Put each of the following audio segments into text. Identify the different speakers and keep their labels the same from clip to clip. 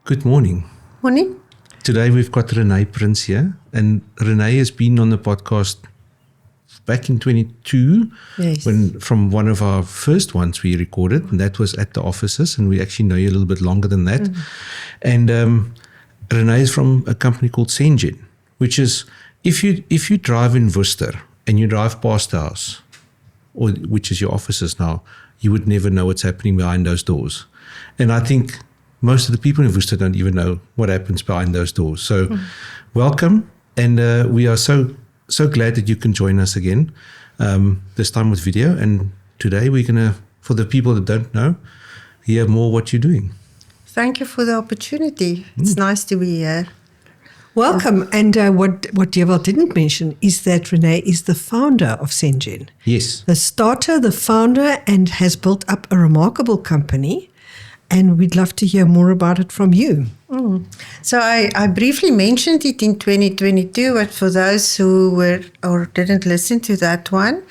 Speaker 1: Good morning.
Speaker 2: Morning.
Speaker 1: Today we've got Renee Prince here, and Renee has been on the podcast back in 22
Speaker 2: Yes.
Speaker 1: from one of our first ones we recorded, and that was at the offices, and we actually know you a little bit longer than that. And Renee is from a company called Sengen, which is, if you drive in Worcester and you drive past the house, or which is your offices now, you would never know what's happening behind those doors. And I think most of the people in Worcester don't even know what happens behind those doors. So welcome, and we are so glad that you can join us again, this time with video. And today we're going to, for the people that don't know, hear more what you're doing.
Speaker 2: Thank you for the opportunity. It's nice to be here.
Speaker 3: Welcome. And what Dewald didn't mention is that Renee is the founder of Sengen.
Speaker 1: Yes.
Speaker 3: The starter, the founder, and has built up a remarkable company. And we'd love to hear more about it from you.
Speaker 2: So I briefly mentioned it in 2022, but for those who were or didn't listen to that one,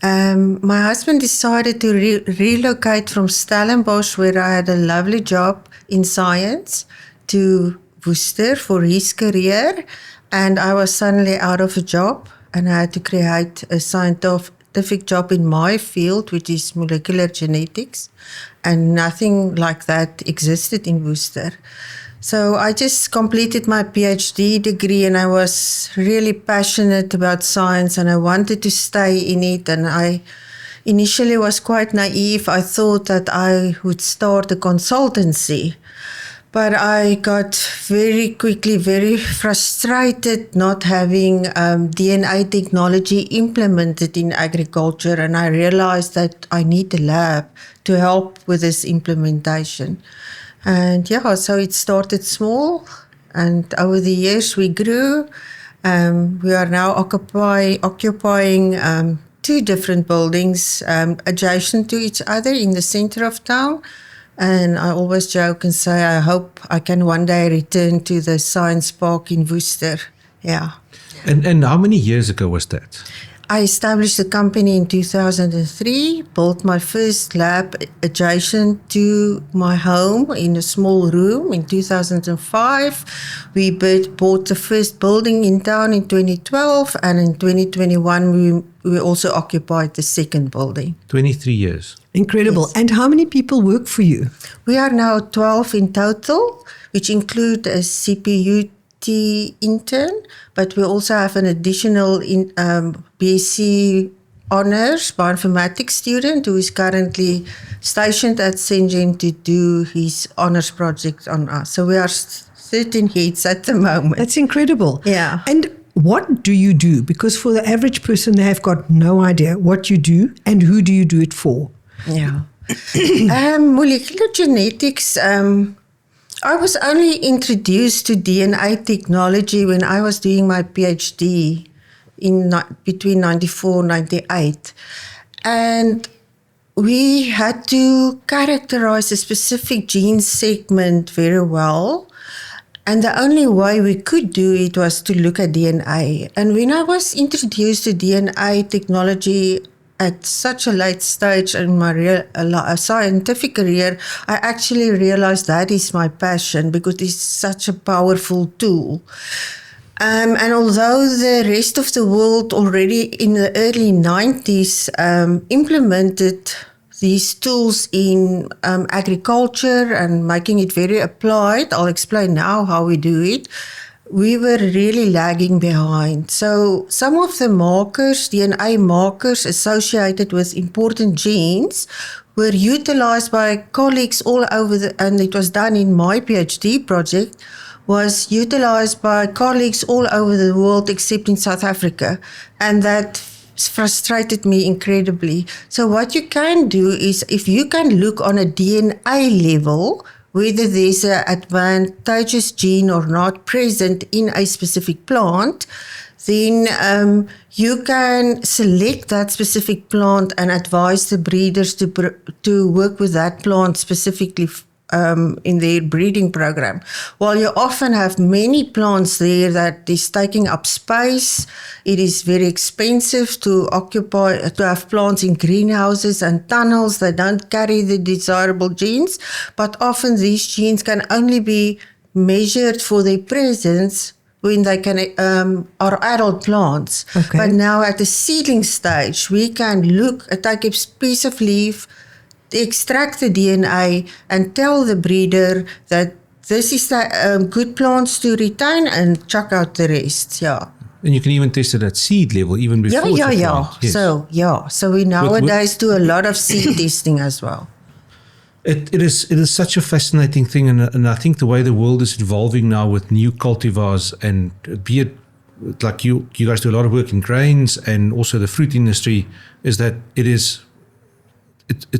Speaker 2: my husband decided to relocate from Stellenbosch, where I had a lovely job in science, to Worcester for his career. And I was suddenly out of a job, and I had to create a scientific job in my field, which is molecular genetics, and nothing like that existed in Worcester. So I just completed my PhD degree, and I was really passionate about science, and I wanted to stay in it. And I initially was quite naive. I thought that I would start a consultancy. But I got very quickly very frustrated not having DNA technology implemented in agriculture, and I realized that I need a lab to help with this implementation. And so it started small, and over the years we grew. We are now occupying 2 different buildings adjacent to each other in the center of town. And I always joke and say, I hope I can one day return to the Science Park in Worcester. Yeah.
Speaker 1: And how many years ago was that?
Speaker 2: I established the company in 2003, built my first lab adjacent to my home in a small room in 2005. We bought the first building in town in 2012, and in 2021 we also occupied the second building.
Speaker 1: 23 years.
Speaker 3: Incredible.
Speaker 2: Yes.
Speaker 3: And how many people work for you?
Speaker 2: We are now 12 in total, which include a CPUT intern, but we also have an additional BSc Honours Bioinformatics student who is currently stationed at Sengen to do his honours project on us. So we are 13 heads at the moment.
Speaker 3: That's incredible.
Speaker 2: Yeah.
Speaker 3: And what do you do? Because for the average person, they have got no idea what you do and who do you do it for?
Speaker 2: Yeah. Molecular genetics, I was only introduced to DNA technology when I was doing my PhD between 94 and 98. And we had to characterize a specific gene segment very well. And the only way we could do it was to look at DNA. And when I was introduced to DNA technology at such a late stage in my scientific career, I actually realized that is my passion because it's such a powerful tool. And although the rest of the world already in the early 90s implemented these tools in agriculture and making it very applied, I'll explain now how we do it, we were really lagging behind. So some of the markers, DNA markers associated with important genes, were utilized by colleagues all over and it was done in my PhD project, was utilized by colleagues all over the world except in South Africa. And that frustrated me incredibly. So what you can do is, if you can look on a DNA level, whether there's an advantageous gene or not present in a specific plant, then you can select that specific plant and advise the breeders to work with that plant specifically in their breeding program. While you often have many plants there that is taking up space, it is very expensive to have plants in greenhouses and tunnels that don't carry the desirable genes, but often these genes can only be measured for their presence when they are adult plants.
Speaker 3: Okay.
Speaker 2: But now at the seedling stage, we can take a piece of leaf, extract the DNA, and tell the breeder that this is the good plants to retain and chuck out the rest. Yeah.
Speaker 1: And you can even test it at seed level, even before it's a plant. Yes.
Speaker 2: So we nowadays do a lot of seed testing as well.
Speaker 1: It is such a fascinating thing, and I think the way the world is evolving now with new cultivars, and be it like you guys do a lot of work in grains and also the fruit industry, is that it's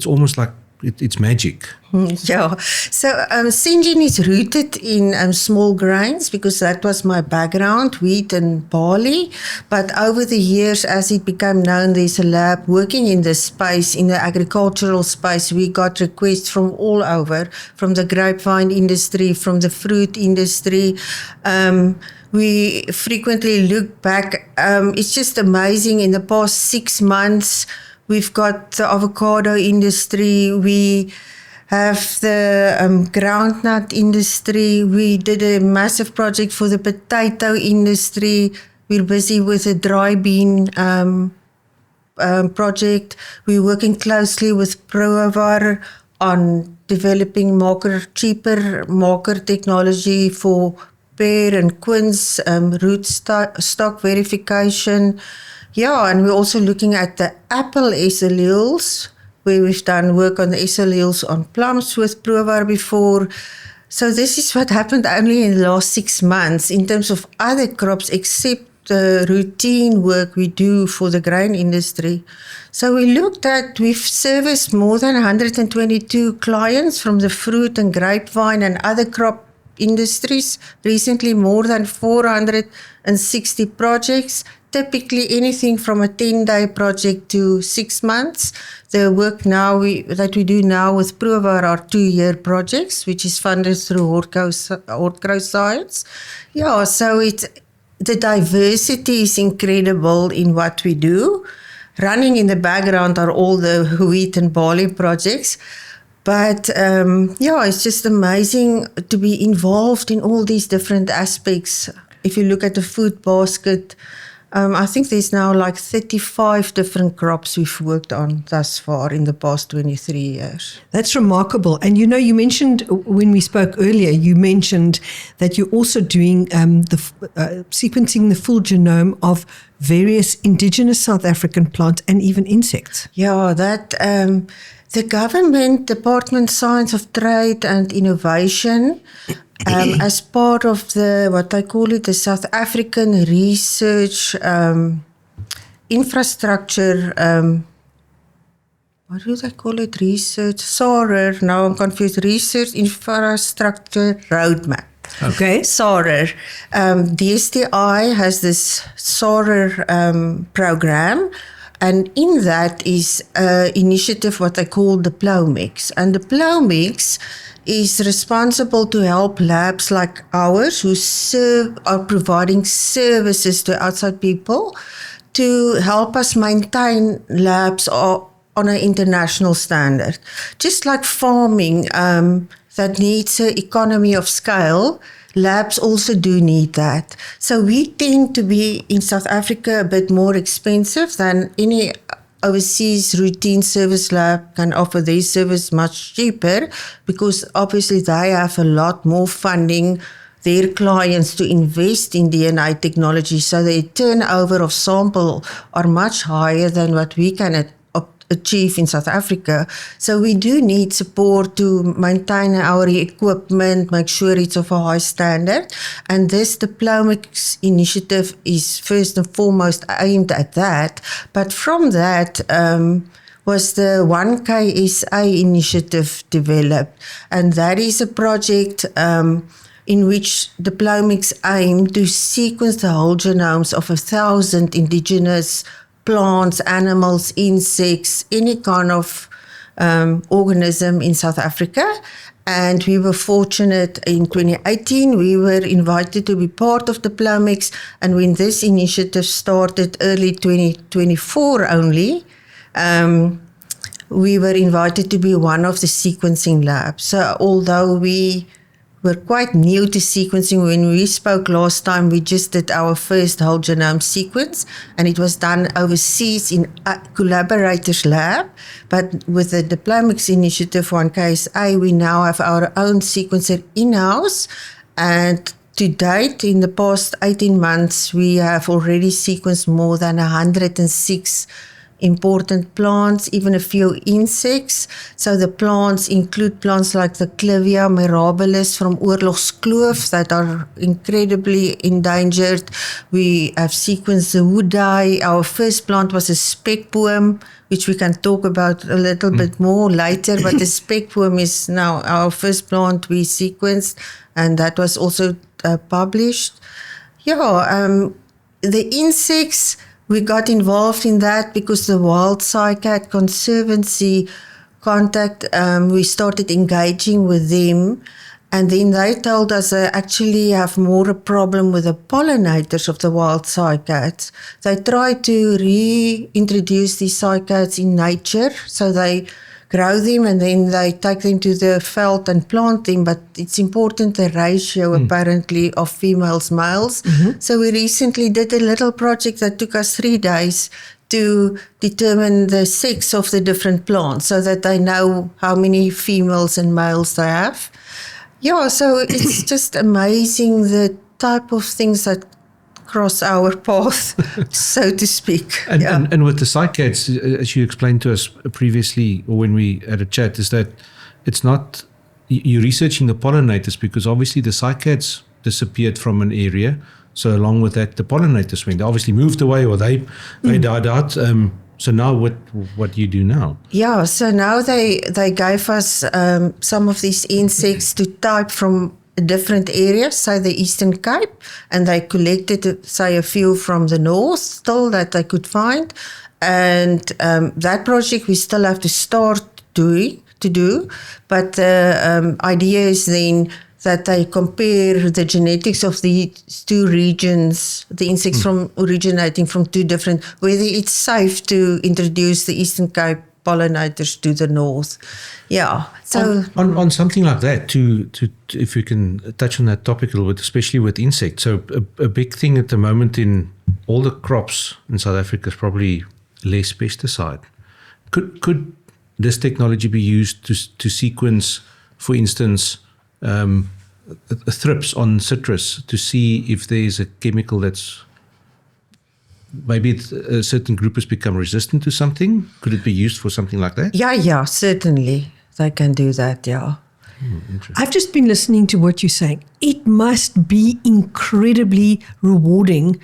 Speaker 1: almost like it's magic.
Speaker 2: Yeah. So Syngene is rooted in small grains because that was my background, wheat and barley. But over the years, as it became known, there's a lab working in this space, in the agricultural space. We got requests from all over, from the grapevine industry, from the fruit industry. We frequently look back. It's just amazing. In the past 6 months, we've got the avocado industry. We have the groundnut industry. We did a massive project for the potato industry. We're busy with a dry bean project. We're working closely with Proavar on developing cheaper marker technology for pear and quince root stock verification. Yeah, and we're also looking at the apple S alleles, where we've done work on the S alleles on plums with Proavar before. So this is what happened only in the last 6 months in terms of other crops, except the routine work we do for the grain industry. So we've serviced more than 122 clients from the fruit and grapevine and other crop industries. Recently, more than 460 projects. Typically anything from a 10-day project to 6 months. The work now that we do now with Proavar are 2-year projects, which is funded through Hortgrowth Science. Yeah, so the diversity is incredible in what we do. Running in the background are all the wheat and barley projects. But it's just amazing to be involved in all these different aspects. If you look at the food basket, I think there's now like 35 different crops we've worked on thus far in the past 23 years.
Speaker 3: That's remarkable. And you mentioned when we spoke earlier, you mentioned that you're also doing sequencing the full genome of various indigenous South African plants and even insects.
Speaker 2: Yeah, that the government Department Science of Trade and Innovation, as part of what I call it, the South African Research Infrastructure, what do they call it? Research, SARER, now I'm confused, Research Infrastructure Roadmap.
Speaker 3: Okay.
Speaker 2: SARER. DSTI has this SARER program, and in that is an initiative what I call the Plowmix. And the Plowmix is responsible to help labs like ours who are providing services to outside people to help us maintain labs on an international standard. Just like farming that needs an economy of scale, labs also do need that. So we tend to be in South Africa a bit more expensive than any overseas routine service lab can offer their service much cheaper, because obviously they have a lot more funding, their clients, to invest in DNA technology, so their turnover of sample are much higher than what we can achieve in South Africa. So we do need support to maintain our equipment, make sure it's of a high standard. And this Diplomix initiative is first and foremost aimed at that. But from that was the 1KSA initiative developed. And that is a project in which Diplomix aimed to sequence the whole genomes of 1,000 indigenous plants, animals, insects, any kind of organism in South Africa. And we were fortunate in 2018, we were invited to be part of the Diplomix. And when this initiative started early 2024 only, we were invited to be one of the sequencing labs. So although we we're quite new to sequencing. When we spoke last time, we just did our first whole genome sequence, and it was done overseas in a collaborators lab. But with the Diplomics Initiative on KSA, we now have our own sequencer in-house, and to date, in the past 18 months, we have already sequenced more than 106 important plants, even a few insects. So the plants include plants like the Clivia mirabilis from Oorlogskloof that are incredibly endangered. We have sequenced the woodeye. Our first plant was a spekboom, which we can talk about a little bit more later, but the spekboom is now our first plant we sequenced, and that was also published. The insects, we got involved in that because the Wild Cycad Conservancy we started engaging with them, and then they told us they actually have more a problem with the pollinators of the wild cycads. They try to reintroduce these cycads in nature, so they grow them and then they take them to the veld and plant them, but it's important the ratio apparently of females, males. So we recently did a little project that took us 3 days to determine the sex of the different plants so that they know how many females and males they have. So it's just amazing the type of things that cross our path, so to speak.
Speaker 1: And with the cycads, as you explained to us previously, or when we had a chat, is that it's not, you're researching the pollinators because obviously the cycads disappeared from an area. So along with that, the pollinators went. They obviously moved away, or they died out. So now what do you do now?
Speaker 2: So now they gave us some of these insects to type from different areas, say the Eastern Cape, and they collected, say, a few from the north still that they could find. And that project we still have to start to do. But the idea is then that they compare the genetics of these two regions, the insects from originating from two different, whether it's safe to introduce the Eastern Cape pollinators to the north. So
Speaker 1: on something like that, to if you can touch on that topic a little bit, especially with insects. So a big thing at the moment in all the crops in South Africa is probably less pesticide. Could this technology be used to sequence, for instance, thrips on citrus to see if there is a chemical that's maybe a certain group has become resistant to something? Could it be used for something like that?
Speaker 2: Yeah, certainly. They can do that,
Speaker 3: I've just been listening to what you're saying. It must be incredibly rewarding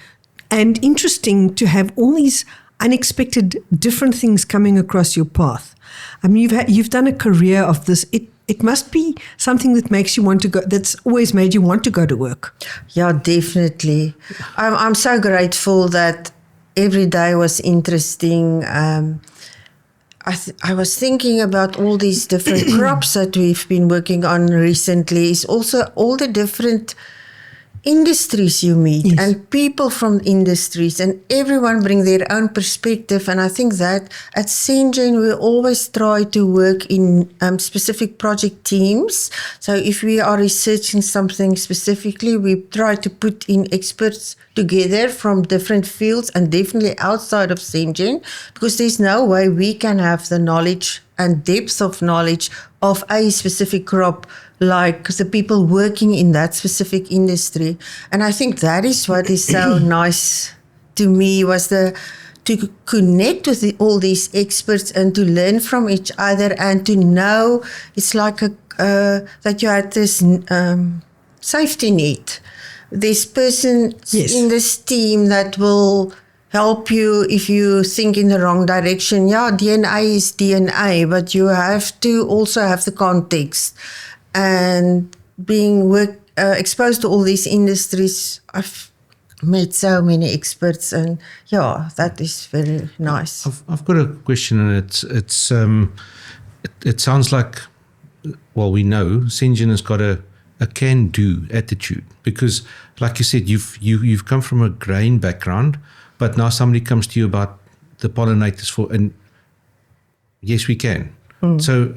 Speaker 3: and interesting to have all these unexpected different things coming across your path. I mean, you've done a career of this. It must be something that makes you want to go, that's always made you want to go to work.
Speaker 2: Yeah, definitely. I'm so grateful that every day was interesting. I was thinking about all these different crops that we've been working on recently. It's also all the different industries you meet and people from industries, and everyone bring their own perspective. And I think that at Sengen we always try to work in specific project teams. So if we are researching something specifically, we try to put in experts together from different fields and definitely outside of Sengen, because there's no way we can have the knowledge and depth of knowledge of a specific crop like the people working in that specific industry. And I think that is what is so nice to me, was to connect with all these experts and to learn from each other and to know it's like that you had this safety net. This person in this team that will help you if you think in the wrong direction. DNA is DNA, but you have to also have the context. And being exposed to all these industries, I've met so many experts, and that is very nice.
Speaker 1: I've got a question, and it sounds like, well, we know Sengen has got a can-do attitude, because, like you said, you've come from a grain background, but now somebody comes to you about the pollinators and yes, we can. So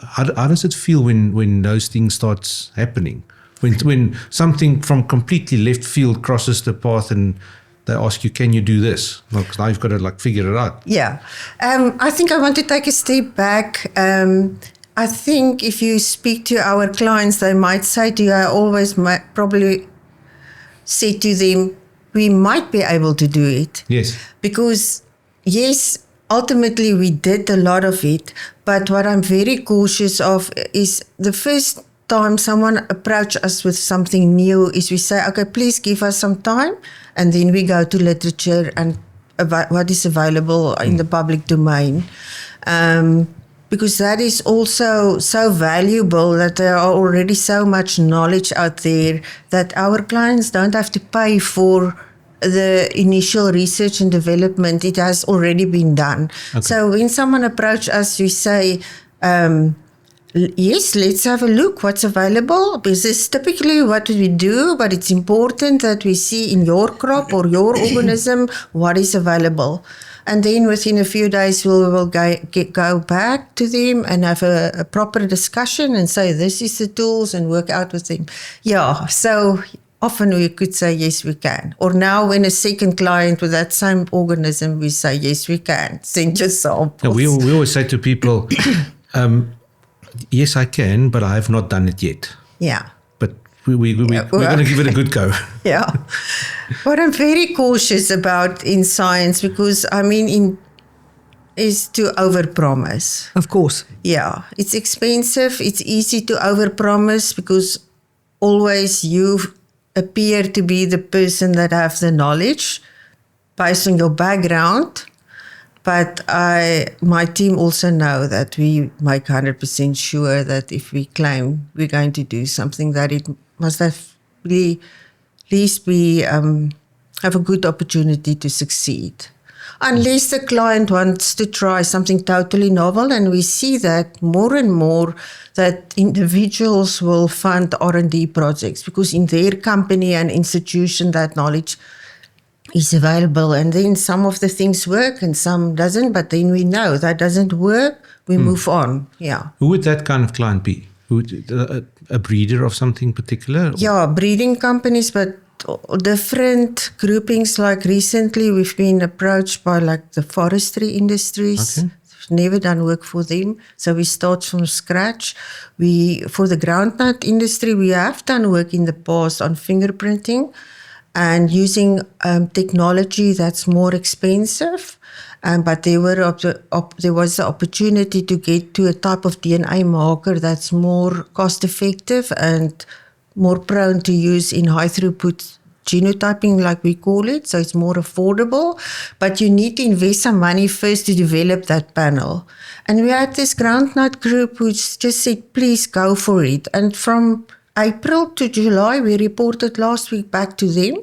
Speaker 1: how does it feel when those things starts happening? When something from completely left field crosses the path and they ask you, can you do this? Well, 'cause now you've got to like figure it out.
Speaker 2: Yeah. I think I want to take a step back. I think if you speak to our clients, they might say to you, I always probably say to them, we might be able to do it.
Speaker 1: Yes.
Speaker 2: Because, yes, ultimately we did a lot of it. But what I'm very cautious of is the first time someone approach us with something new is we say, okay, please give us some time. And then we go to literature and what is available in the public domain. Because that is also so valuable that there are already so much knowledge out there that our clients don't have to pay for the initial research and development. It has already been done.
Speaker 1: Okay.
Speaker 2: So when someone approaches us, we say, yes, let's have a look what's available. This is typically what we do, but it's important that we see in your crop or your organism what is available. And then within a few days, we will go back to them and have a proper discussion and say, this is the tools and work out with them. Yeah, so often we could say, yes, we can. Or now when a second client with that same organism, we say, yes, we can. Send your samples.
Speaker 1: Yeah, we always say to people, yes, I can, but I have not done it yet.
Speaker 2: Yeah.
Speaker 1: But we're going to give it a good go.
Speaker 2: Yeah. What I'm very cautious about in science, because is to overpromise.
Speaker 3: Of course.
Speaker 2: Yeah. It's expensive. It's easy to overpromise because always you appear to be the person that have the knowledge based on your background. But my team also know that we make 100% sure that if we claim we're going to do something, that it must have really at least have a good opportunity to succeed. Unless the client wants to try something totally novel, and we see that more and more that individuals will fund R&D projects because in their company and institution that knowledge is available, and then some of the things work and some doesn't, but then we know that doesn't work, we move on. Yeah.
Speaker 1: Who would that kind of client be? A breeder of something particular?
Speaker 2: Yeah, breeding companies, but different groupings. Like recently we've been approached by like the forestry industries.
Speaker 1: Okay.
Speaker 2: We've never done work for them, so we start from scratch. For the groundnut industry, we have done work in the past on fingerprinting and using technology that's more expensive. But there was the opportunity to get to a type of DNA marker that's more cost effective and more prone to use in high throughput genotyping, like we call it. So it's more affordable, but you need to invest some money first to develop that panel. And we had this groundnut group which just said, please go for it. And from April to July, we reported last week back to them.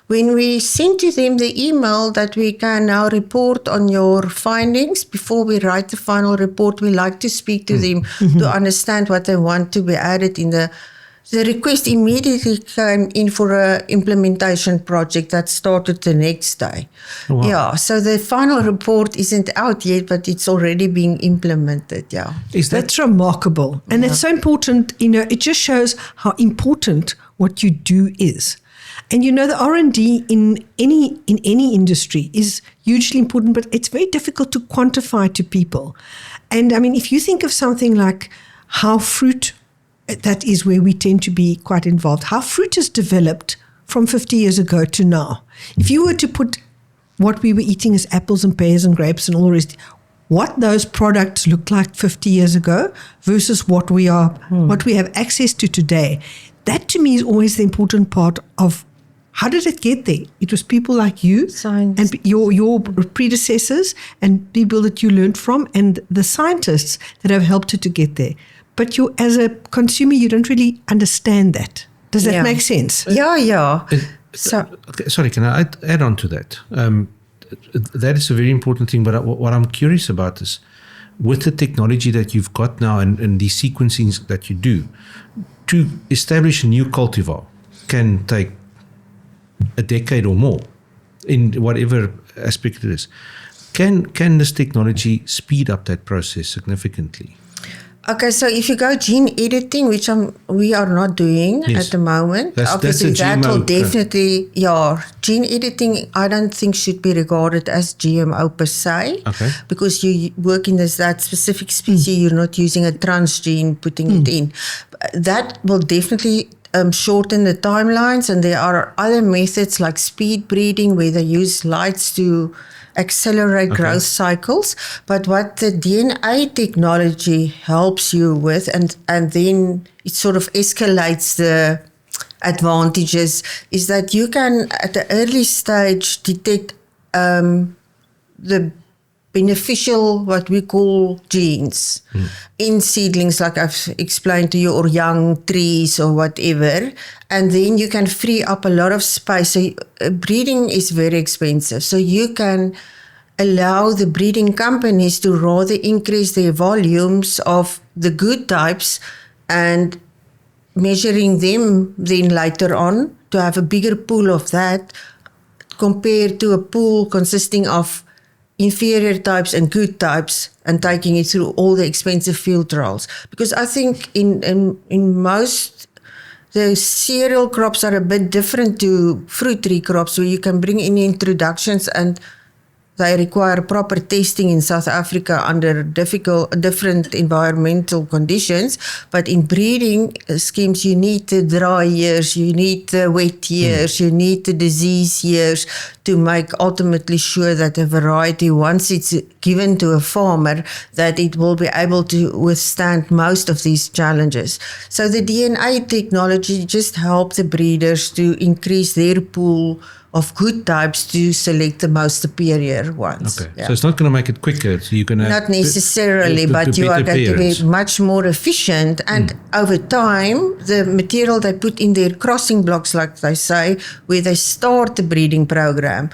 Speaker 2: When we sent to them the email that we can now report on your findings, before we write the final report, we like to speak to them to understand what they want to be added in the request immediately came in for an implementation project that started the next day.
Speaker 1: Oh, wow.
Speaker 2: Yeah, so the final report isn't out yet, but it's already being implemented, yeah.
Speaker 3: That's remarkable. And it's so important, it just shows how important what you do is. And the R&D in any industry is hugely important, but it's very difficult to quantify to people. And if you think of something like how fruit, that is where we tend to be quite involved, how fruit is developed from 50 years ago to now. If you were to put what we were eating as apples and pears and grapes and all the rest, what those products looked like 50 years ago versus what we have access to today, that to me is always the important part of how did it get there? It was people like you
Speaker 2: Science.
Speaker 3: and your predecessors and people that you learned from and the scientists that have helped it to get there. But you, as a consumer, you don't really understand that. Does that make sense?
Speaker 2: Yeah.
Speaker 1: Okay, sorry, can I add on to that? That is a very important thing, but what I'm curious about is, with the technology that you've got now and the sequencing that you do, to establish a new cultivar can take a decade or more in whatever aspect it is. Can this technology speed up that process significantly?
Speaker 2: Okay, so if you go gene editing, which we are not doing
Speaker 1: Yes.
Speaker 2: at the moment,
Speaker 1: That's
Speaker 2: obviously
Speaker 1: a
Speaker 2: that will
Speaker 1: GMO,
Speaker 2: definitely, gene editing I don't think should be regarded as GMO per se.
Speaker 1: Okay.
Speaker 2: Because you work in that specific species, you're not using a transgene, putting it in. That will definitely shorten the timelines, and there are other methods like speed breeding where they use lights to accelerate growth cycles. But what the DNA technology helps you with, and then it sort of escalates the advantages, is that you can at the early stage detect the beneficial, what we call genes in seedlings, like I've explained to you, or young trees or whatever. And then you can free up a lot of space. So breeding is very expensive. So you can allow the breeding companies to rather increase their volumes of the good types and measuring them then later on to have a bigger pool of that compared to a pool consisting of inferior types and good types and taking it through all the expensive field trials. Because I think in most, the cereal crops are a bit different to fruit tree crops where you can bring in introductions and they require proper testing in South Africa under different environmental conditions. But in breeding schemes, you need the dry years, you need the wet years, you need the disease years to make ultimately sure that a variety, once it's given to a farmer, that it will be able to withstand most of these challenges. So the DNA technology just helps the breeders to increase their pool of good types to select the most superior ones.
Speaker 1: Okay. So it's not going to make it quicker. So you're going to
Speaker 2: not necessarily, but you are going to be much more efficient. And over time, the material they put in their crossing blocks, like they say, where they start the breeding program,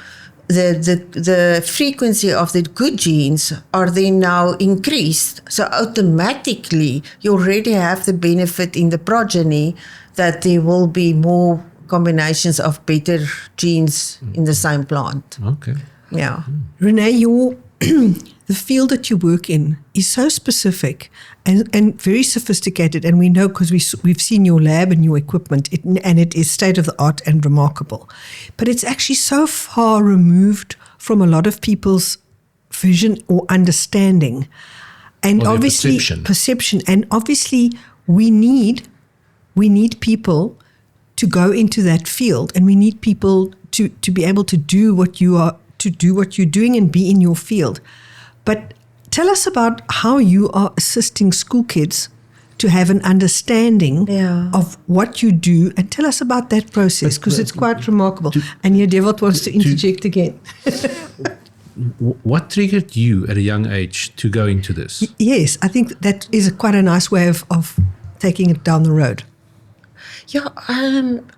Speaker 2: the frequency of the good genes are then now increased. So automatically, you already have the benefit in the progeny that there will be more combinations of better genes in the same plant.
Speaker 1: Okay.
Speaker 2: Yeah.
Speaker 3: Renee, the field that you work in is so specific and very sophisticated, and we know because we've seen your lab and your equipment, and it is state of the art and remarkable. But it's actually so far removed from a lot of people's vision or understanding, and
Speaker 1: Or
Speaker 3: obviously perception. And obviously, we need people to go into that field, and we need people to be able to do what you're doing and be in your field. But tell us about how you are assisting school kids to have an understanding of what you do, and tell us about that process, because it's quite remarkable. And here Devot wants to interject again.
Speaker 1: What triggered you at a young age to go into this?
Speaker 3: Yes, I think that is quite a nice way of taking it down the road.
Speaker 2: Yeah,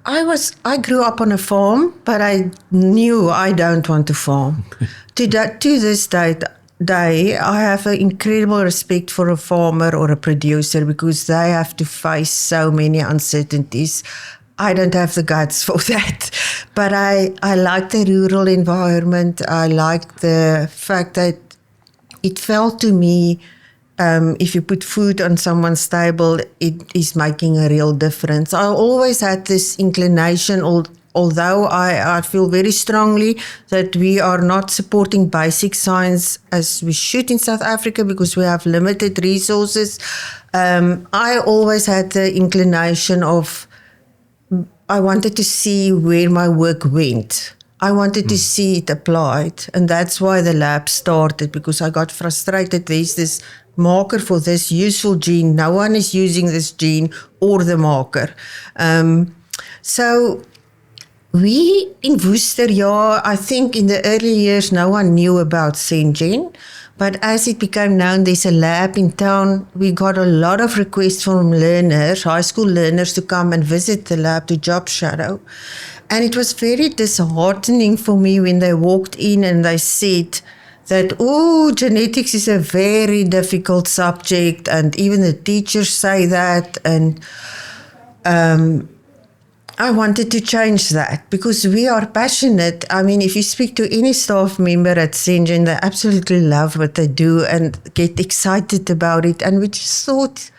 Speaker 2: I grew up on a farm, but I knew I don't want to farm. To this day, I have an incredible respect for a farmer or a producer because they have to face so many uncertainties. I don't have the guts for that. But I like the rural environment. I like the fact that it felt to me, if you put food on someone's table, it is making a real difference. I always had this inclination, although I feel very strongly that we are not supporting basic science as we should in South Africa because we have limited resources. I always had the inclination of, I wanted to see where my work went. I wanted to see it applied. And that's why the lab started, because I got frustrated. There's this marker for this useful gene. No one is using this gene or the marker. So we in Worcester, I think in the early years, no one knew about SenGen. But as it became known, there's a lab in town. We got a lot of requests from learners, high school learners, to come and visit the lab to job shadow. And it was very disheartening for me when they walked in and they said that, genetics is a very difficult subject, and even the teachers say that. And I wanted to change that because we are passionate. I mean, if you speak to any staff member at Sengen, they absolutely love what they do and get excited about it. And we just thought,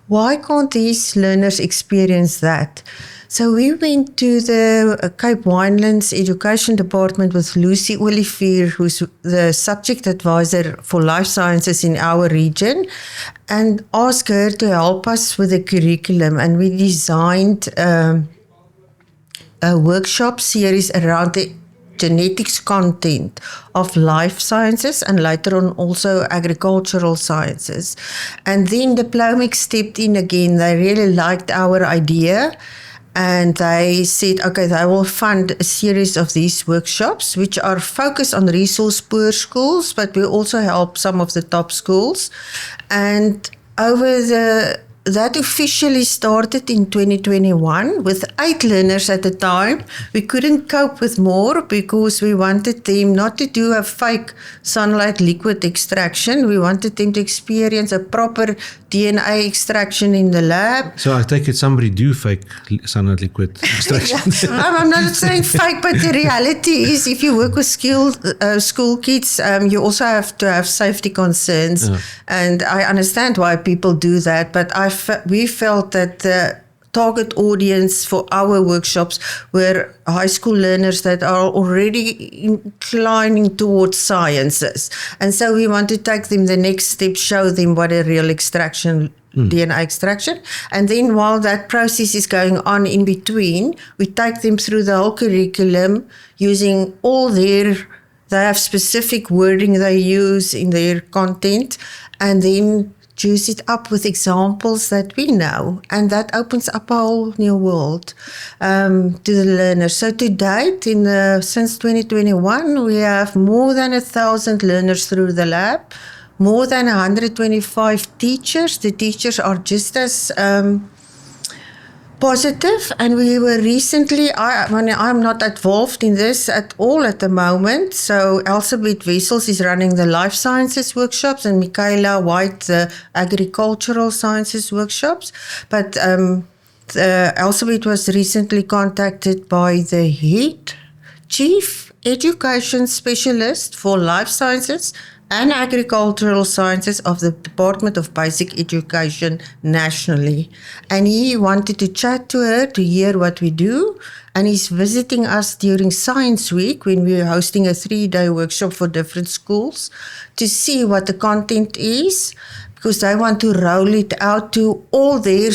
Speaker 2: why can't these learners experience that? So we went to the Cape Winelands Education Department with Lucy Olivier, who's the subject advisor for life sciences in our region, and asked her to help us with the curriculum. And we designed a workshop series around the genetics content of life sciences and later on also agricultural sciences. And then Diplomics stepped in again. They really liked our idea and they said, okay, they will fund a series of these workshops which are focused on resource poor schools, but we also help some of the top schools. And that officially started in 2021 with 8 learners at the time. We couldn't cope with more because we wanted them not to do a fake sunlight liquid extraction. We wanted them to experience a proper DNA extraction in the lab.
Speaker 1: So I take it somebody do fake sunlight liquid extraction.
Speaker 2: I'm not saying fake, but the reality is if you work with school kids, you also have to have safety concerns.
Speaker 1: Yeah.
Speaker 2: And I understand why people do that, but we felt that the target audience for our workshops were high school learners that are already inclining towards sciences. And so we want to take them the next step, show them what a real extraction, DNA extraction. And then while that process is going on in between, we take them through the whole curriculum using all they have specific wording they use in their content, and then juice it up with examples that we know, and that opens up a whole new world to the learners. So to date, since 2021, we have more than 1,000 learners through the lab, more than 125 teachers. The teachers are just as positive, and we were recently, I'm not involved in this at all at the moment, so Elsabeth Wessels is running the life sciences workshops and Michaela White the agricultural sciences workshops, but Elsabeth was recently contacted by the head chief education specialist for life sciences and agricultural sciences of the Department of Basic Education nationally. And he wanted to chat to her to hear what we do. And he's visiting us during Science Week when we're hosting a 3-day workshop for different schools to see what the content is, because they want to roll it out to all their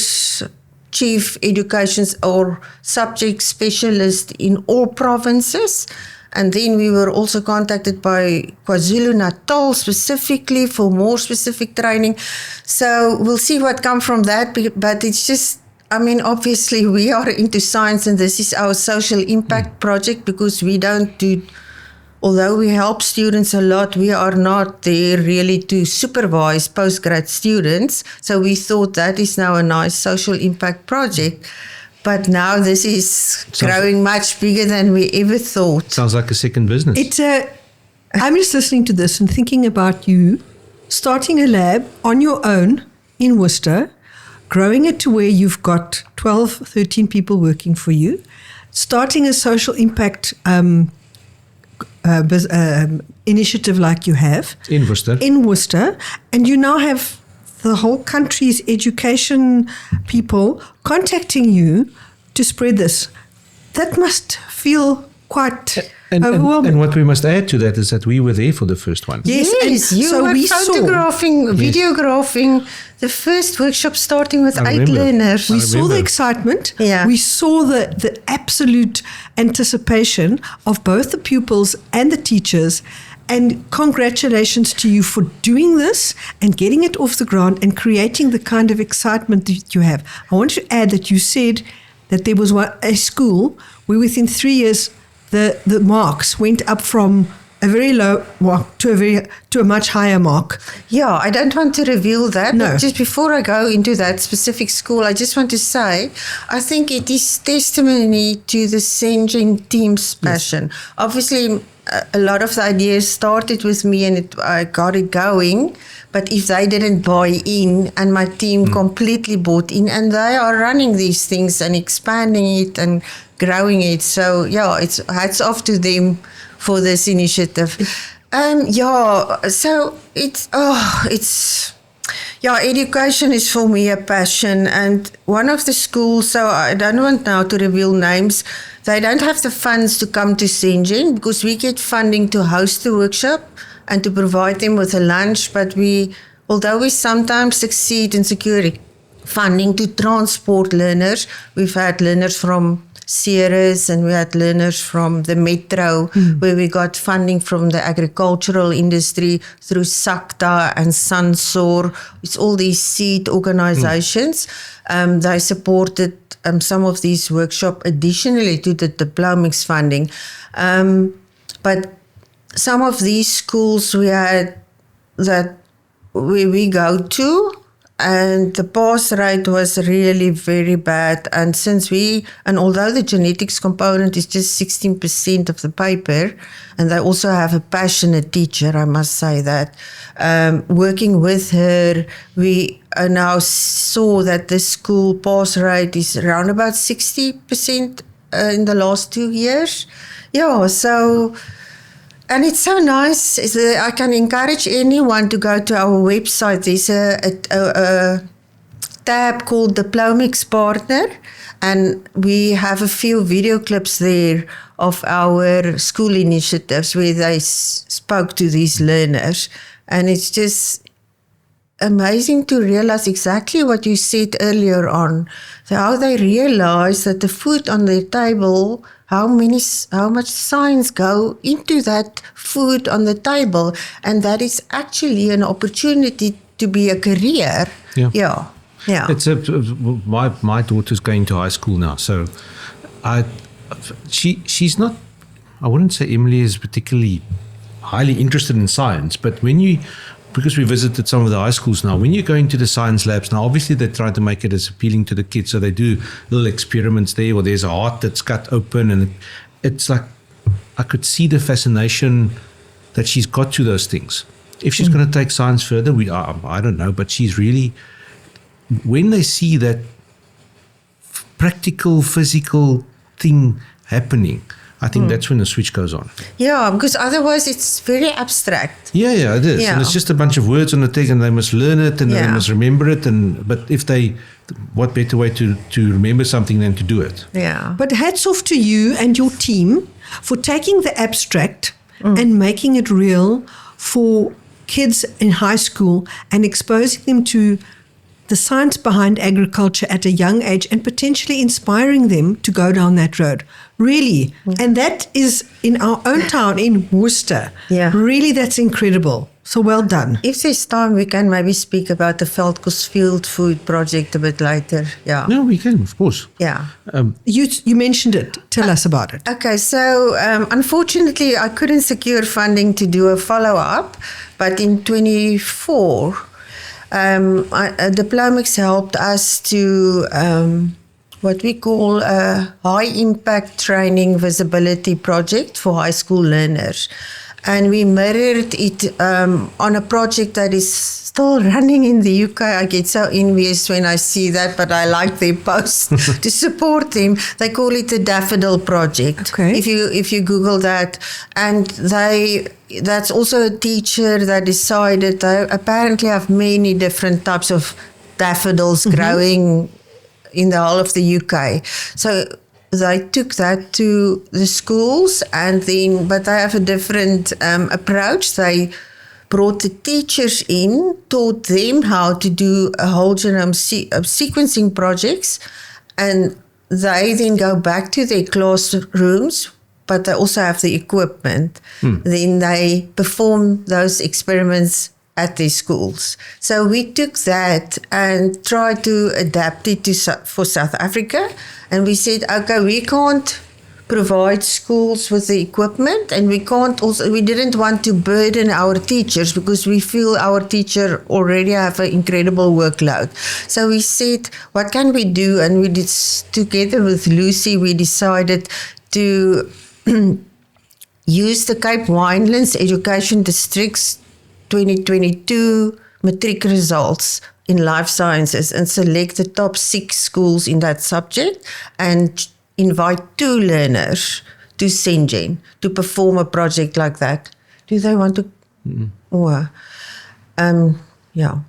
Speaker 2: chief educations or subject specialists in all provinces. And then we were also contacted by KwaZulu-Natal specifically for more specific training. So we'll see what comes from that. But it's just, obviously we are into science and this is our social impact project, because we don't do, although we help students a lot, we are not there really to supervise postgrad students. So we thought that is now a nice social impact project. But now this is growing much bigger than we ever thought.
Speaker 1: Sounds like a second business.
Speaker 3: I'm just listening to this and thinking about you starting a lab on your own in Worcester, growing it to where you've got 12, 13 people working for you, starting a social impact initiative like you have.
Speaker 1: In Worcester.
Speaker 3: And you now have the whole country's education people contacting you to spread this. That must feel quite overwhelming.
Speaker 1: And what we must add to that is that we were there for the first one.
Speaker 2: Yes, and you were photographing, videographing the first workshop starting with 8 learners.
Speaker 3: We saw the excitement.
Speaker 2: Yeah.
Speaker 3: We saw the absolute anticipation of both the pupils and the teachers. And congratulations to you for doing this and getting it off the ground and creating the kind of excitement that you have. I want to add that you said that there was a school where within 3 years the marks went up from a very low mark to a much higher mark.
Speaker 2: Yeah, I don't want to reveal that.
Speaker 3: No.
Speaker 2: But just before I go into that specific school, I just want to say, I think it is testimony to the Sengen team's passion. Yes. Obviously, a lot of the ideas started with me and I got it going. But if they didn't buy in, and my team completely bought in, and they are running these things and expanding it and growing it. So yeah, it's hats off to them for this initiative. So education is for me a passion. And one of the schools, so I don't want now to reveal names, they don't have the funds to come to Shenzhen because we get funding to host the workshop and to provide them with a lunch. But although we sometimes succeed in securing funding to transport learners, we've had learners from Ceres and we had learners from the Metro, where we got funding from the agricultural industry through SACTA and Sansor. It's all these seed organizations. They supported some of these workshops additionally to the Diplomics funding. But some of these schools we had that where we go to, and the pass rate was really very bad. And although the genetics component is just 16% of the paper, and they also have a passionate teacher, I must say that, working with her, we now saw that the school pass rate is around about 60% in the last 2 years. Yeah, so... And it's so nice. I can encourage anyone to go to our website. There's a tab called Diplomics Partner, and we have a few video clips there of our school initiatives where they spoke to these learners. And it's just amazing to realize exactly what you said earlier on, how they realize that the food on their table, how much science go into that food on the table, and that is actually an opportunity to be a career. Yeah.
Speaker 1: It's my daughter's going to high school now, so she's not. I wouldn't say Emily is particularly highly interested in science, but because we visited some of the high schools now, when you go into the science labs now, obviously they try to make it as appealing to the kids. So they do little experiments there, or there's a heart that's cut open, and it's like I could see the fascination that she's got to those things. If she's going to take science further, I don't know, but she's really, when they see that practical, physical thing happening, I think that's when the switch goes on.
Speaker 2: Yeah, because otherwise it's very abstract.
Speaker 1: Yeah, it is.
Speaker 2: Yeah.
Speaker 1: And it's just a bunch of words on the tag, and they must learn it and they must remember it. But what better way to remember something than to do it?
Speaker 2: Yeah.
Speaker 3: But hats off to you and your team for taking the abstract and making it real for kids in high school and exposing them to the science behind agriculture at a young age and potentially inspiring them to go down that road. Really. And that is in our own town in Worcester.
Speaker 2: Yeah.
Speaker 3: Really, that's incredible. So well done.
Speaker 2: If there's time, we can maybe speak about the Veldkos Field Food Project a bit later. Yeah.
Speaker 1: No, we can, of course.
Speaker 2: Yeah.
Speaker 3: You mentioned it. Tell us about it.
Speaker 2: Okay, so unfortunately, I couldn't secure funding to do a follow-up, but in 24, Diplomics helped us to what we call a high-impact training visibility project for high school learners. And we mirrored it on a project that is still running in the UK. I get so envious when I see that, but I like their posts to support them. They call it the Daffodil Project.
Speaker 3: Okay.
Speaker 2: If you Google that, and that's also a teacher that decided they apparently have many different types of daffodils growing in the whole of the UK. So they took that to the schools, but they have a different approach. They brought the teachers in, taught them how to do a whole genome sequencing projects, and they then go back to their classrooms, but they also have the equipment. Then they perform those experiments at their schools. So we took that and tried to adapt it for South Africa. And we said, okay, we can't provide schools with the equipment, and we didn't want to burden our teachers because we feel our teacher already have an incredible workload. So we said, what can we do? And we did, together with Lucy, we decided to use the Cape Winelands Education District's 2022 matric results in life sciences and select the top 6 schools in that subject and invite 2 learners to Sengen to perform a project like that. Do they want to? Or, yeah.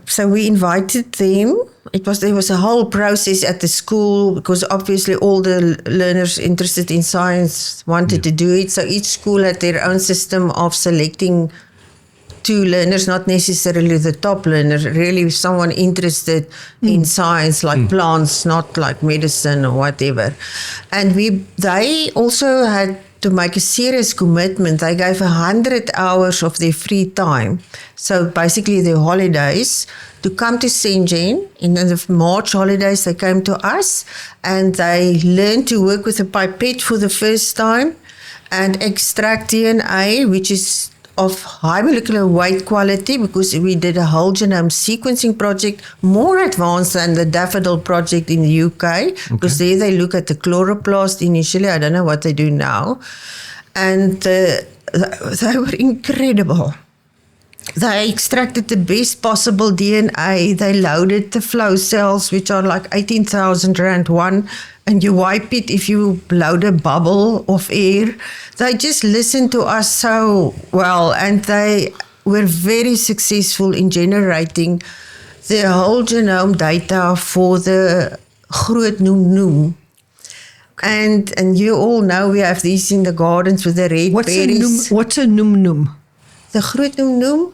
Speaker 2: So we invited them. There was a whole process at the school because obviously all the learners interested in science wanted to do it. So each school had their own system of selecting 2 learners, not necessarily the top learner, really someone interested in science like plants, not like medicine or whatever. And they also had to make a serious commitment. They gave 100 hours of their free time, so basically their holidays, to come to Sengen. In the March holidays, they came to us and they learned to work with a pipette for the first time and extract DNA, which is of high molecular weight quality, because we did a whole genome sequencing project, more advanced than the Daffodil project in the UK, because there they look at the chloroplast initially. I don't know what they do now. And they were incredible. They extracted the best possible DNA. They loaded the flow cells, which are like 18,000 Rand one, and you wipe it if you load a bubble of air. They just listened to us so well, and they were very successful in generating the whole genome data for the Groot Noem Noem. And you all know we have these in the gardens with the red berries.
Speaker 3: What's a Noem Noem?
Speaker 2: The Groot Noem Noem?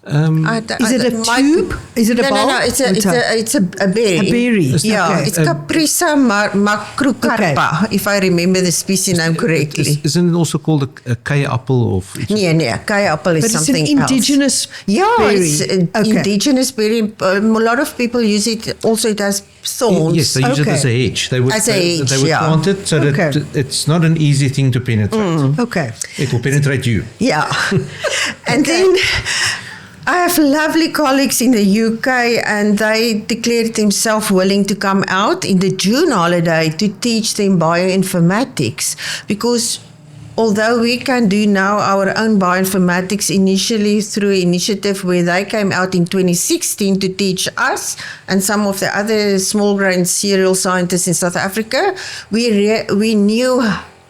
Speaker 3: Is it a tube? Is it a bulb?
Speaker 2: No. It's a berry.
Speaker 3: A berry.
Speaker 2: Yeah,
Speaker 3: Okay.
Speaker 2: it's Caprisa macrocarpa, if I remember the species name correctly.
Speaker 1: Isn't it also called a kei apple?
Speaker 2: Yeah, kei apple is
Speaker 3: But it's
Speaker 2: something
Speaker 3: an
Speaker 2: else.
Speaker 3: indigenous
Speaker 2: Yeah,
Speaker 3: berry.
Speaker 2: it's an indigenous berry. A lot of people use it. Also, it has thorns.
Speaker 1: Yes, they use it as a hedge. They would plant it so that it's not an easy thing to penetrate.
Speaker 3: Okay.
Speaker 1: It will penetrate you.
Speaker 2: Yeah. And then I have lovely colleagues in the UK, and they declared themselves willing to come out in the June holiday to teach them bioinformatics, because although we can do now our own bioinformatics initially through an initiative where they came out in 2016 to teach us and some of the other small grain cereal scientists in South Africa, we knew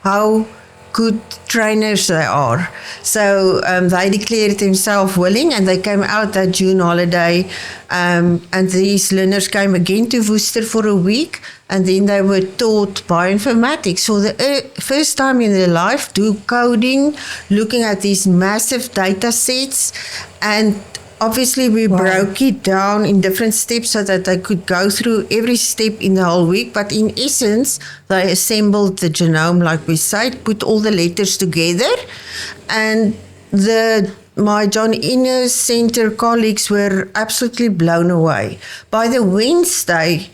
Speaker 2: how good trainers they are. So they declared themselves willing, and they came out that June holiday, and these learners came again to Worcester for a week, and then they were taught bioinformatics for the first time in their life, do coding, looking at these massive data sets. And obviously, we broke it down in different steps so that they could go through every step in the whole week. But in essence, they assembled the genome, like we said, put all the letters together. And my John Innes Center colleagues were absolutely blown away. By the Wednesday,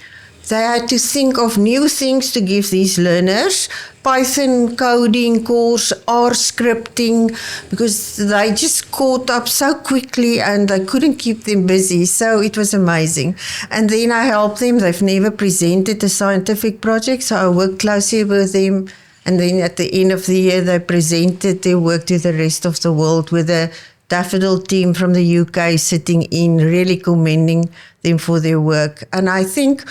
Speaker 2: they had to think of new things to give these learners. Python coding course, R scripting, because they just caught up so quickly and I couldn't keep them busy. So it was amazing. And then I helped them. They've never presented a scientific project, so I worked closely with them. And then at the end of the year, they presented their work to the rest of the world with a Daffodil team from the UK sitting in, really commending them for their work. And I think,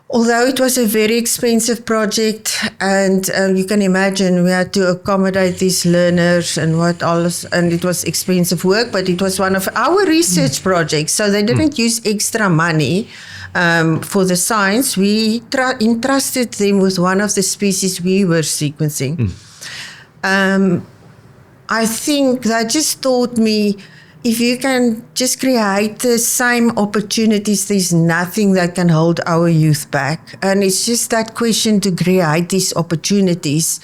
Speaker 2: although it was a very expensive project, and you can imagine we had to accommodate these learners and what else, and it was expensive work, but it was one of our research projects, so they didn't use extra money for the science. We entrusted them with one of the species we were sequencing. I think that just taught me, if you can just create the same opportunities, there's nothing that can hold our youth back. And it's just that question to create these opportunities,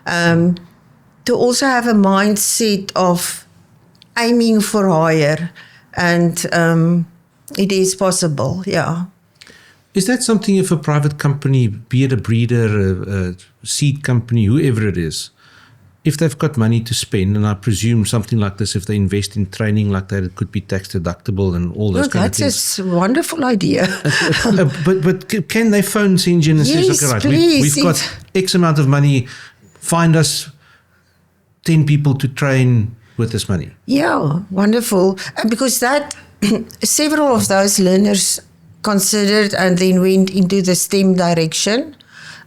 Speaker 2: to also have a mindset of aiming for higher. And it is possible, yeah.
Speaker 1: Is that something if a private company, be it a breeder, a seed company, whoever it is, if they've got money to spend, and I presume something like this, if they invest in training like that, it could be tax deductible and all those kind of things.
Speaker 2: That's a wonderful idea.
Speaker 1: But can they phone Sengen and say,
Speaker 2: Yes,
Speaker 1: okay, right,
Speaker 2: please.
Speaker 1: we've got X amount of money, find us 10 people to train with this money?
Speaker 2: Yeah, wonderful. And because that, several of those learners considered and then went into the STEM direction.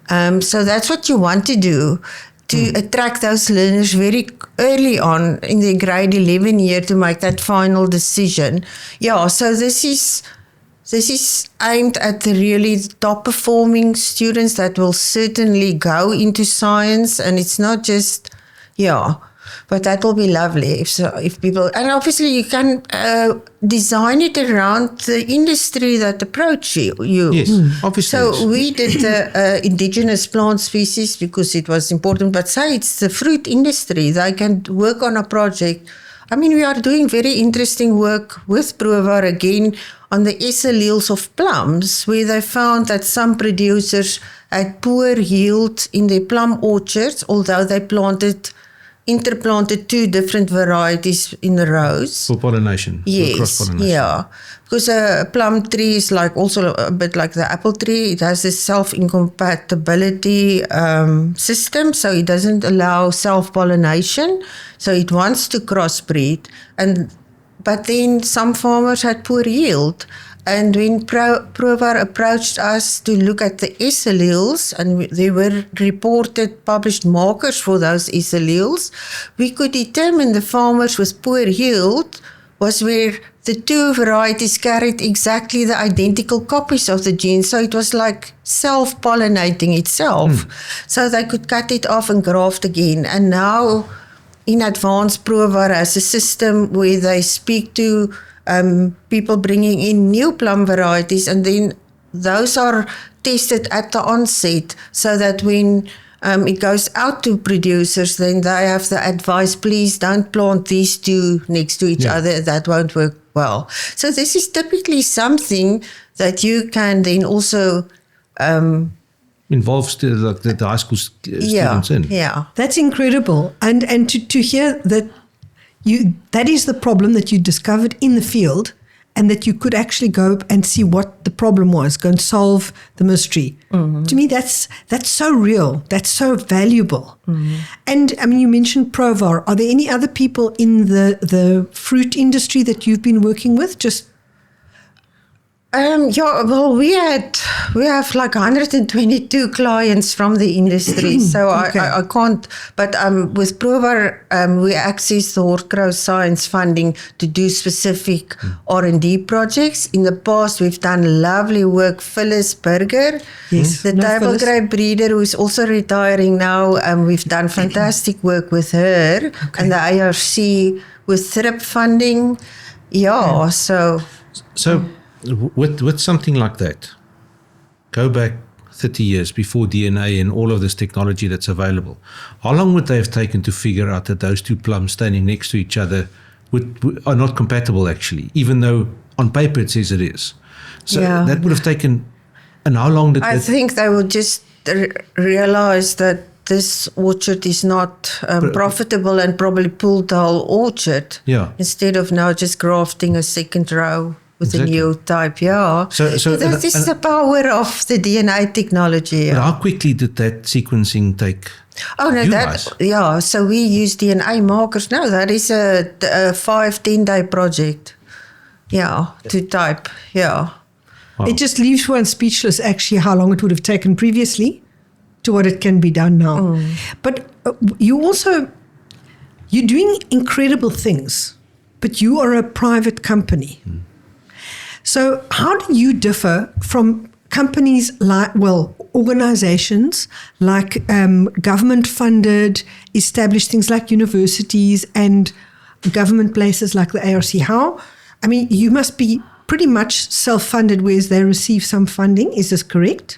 Speaker 2: So that's what you want to do, to attract those learners very early on in their grade 11 year to make that final decision. Yeah, so this is aimed at the really top performing students that will certainly go into science, and it's not just, but that will be lovely if people, and obviously you can design it around the industry that approach you.
Speaker 1: Yes, obviously.
Speaker 2: So we did the indigenous plant species because it was important, but say it's the fruit industry, they can work on a project. I mean, we are doing very interesting work with Provar again on the S alleles of plums, where they found that some producers had poor yield in their plum orchards, although they interplanted 2 different varieties in the rows.
Speaker 1: For pollination. For
Speaker 2: Yes,
Speaker 1: cross-pollination.
Speaker 2: yeah. Because a plum tree is like also a bit like the apple tree. It has this self-incompatibility system, so it doesn't allow self-pollination. So it wants to crossbreed. But then some farmers had poor yield. And when Provar approached us to look at the S alleles, and there were reported published markers for those S alleles, we could determine the farmers with poor yield was where the 2 varieties carried exactly the identical copies of the gene. So it was like self-pollinating itself. So they could cut it off and graft again. And now in advance, Provar has a system where they speak to people bringing in new plum varieties, and then those are tested at the onset so that when it goes out to producers, then they have the advice, please don't plant these 2 next to each other, that won't work well. So this is typically something that you can then also
Speaker 1: involves the high school students in.
Speaker 2: Yeah.
Speaker 3: That's incredible. And to hear that that is the problem that you discovered in the field, and that you could actually go and see what the problem was, go and solve the mystery. Mm-hmm. To me, that's so real. That's so valuable. Mm-hmm. And I mean, you mentioned Provar. Are there any other people in the fruit industry that you've been working with?
Speaker 2: We have like 122 clients from the industry, so okay. I can't. But with Provar, we access the Hortgrove Science funding to do specific R&D projects. In the past, we've done lovely work. Phyllis Burger, the table grape breeder, who is also retiring now. We've done fantastic work with her, and the ARC with THRIP funding.
Speaker 1: So. With something like that, go back 30 years before DNA and all of this technology that's available, how long would they have taken to figure out that those 2 plums standing next to each other are not compatible actually, even though on paper it says it is? So that would have taken, and how long did
Speaker 2: I think they would just realize that this orchard is not profitable and probably pulled the whole orchard instead of now just grafting a second row with a new type, So this is the power of the DNA technology.
Speaker 1: But how quickly did that sequencing take?
Speaker 2: Oh no, So we use DNA markers now. That is a 5-10 day project. To type. Wow.
Speaker 3: It just leaves one speechless. Actually, how long it would have taken previously to what it can be done now. But you're doing incredible things. But you are a private company. So how do you differ from companies organizations like government-funded, established things like universities and government places like the ARC? You must be pretty much self-funded, whereas they receive some funding. Is this correct?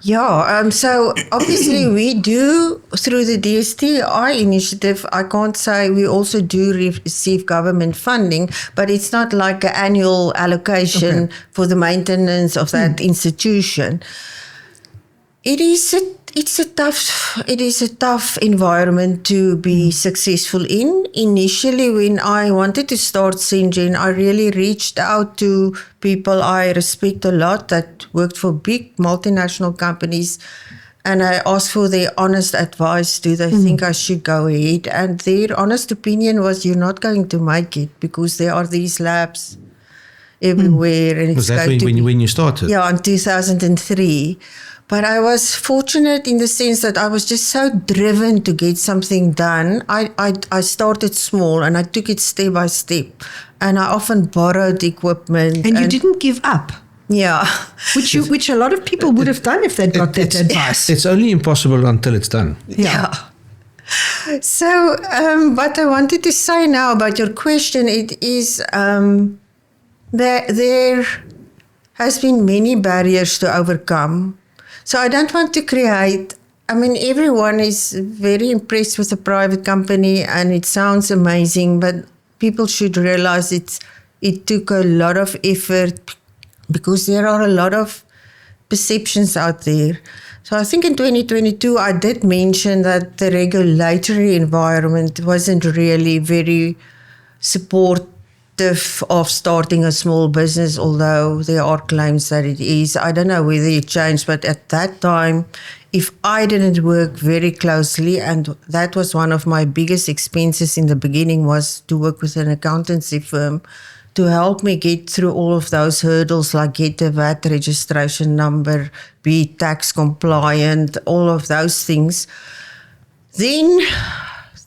Speaker 2: So obviously we do through the DSTI initiative. I can't say we also do receive government funding, but it's not like an annual allocation for the maintenance of that institution. It is a tough environment to be successful in. Initially, when I wanted to start Syngene, I really reached out to people I respect a lot that worked for big multinational companies And I asked for their honest advice. Do they think I should go ahead? And their honest opinion was, you're not going to make it because there are these labs everywhere. And
Speaker 1: Was
Speaker 2: it's
Speaker 1: that
Speaker 2: going to be-
Speaker 1: when you started?
Speaker 2: Yeah, in 2003. But I was fortunate in the sense that I was just so driven to get something done. I started small and I took it step by step. And I often borrowed equipment.
Speaker 3: And you didn't give up,
Speaker 2: Yeah.
Speaker 3: which a lot of people would have done if they'd got that advice.
Speaker 1: It's only impossible until it's done.
Speaker 3: Yeah.
Speaker 2: So, what I wanted to say now about your question, it is there has been many barriers to overcome. So I don't want to create, I mean, everyone is very impressed with a private company and it sounds amazing, but people should realize it took a lot of effort because there are a lot of perceptions out there. So I think in 2022, I did mention that the regulatory environment wasn't really very supportive of starting a small business, although there are claims that it is. I don't know whether it changed, but at that time, if I didn't work very closely, and that was one of my biggest expenses in the beginning, was to work with an accountancy firm to help me get through all of those hurdles, like get a VAT registration number, be tax compliant, all of those things. Then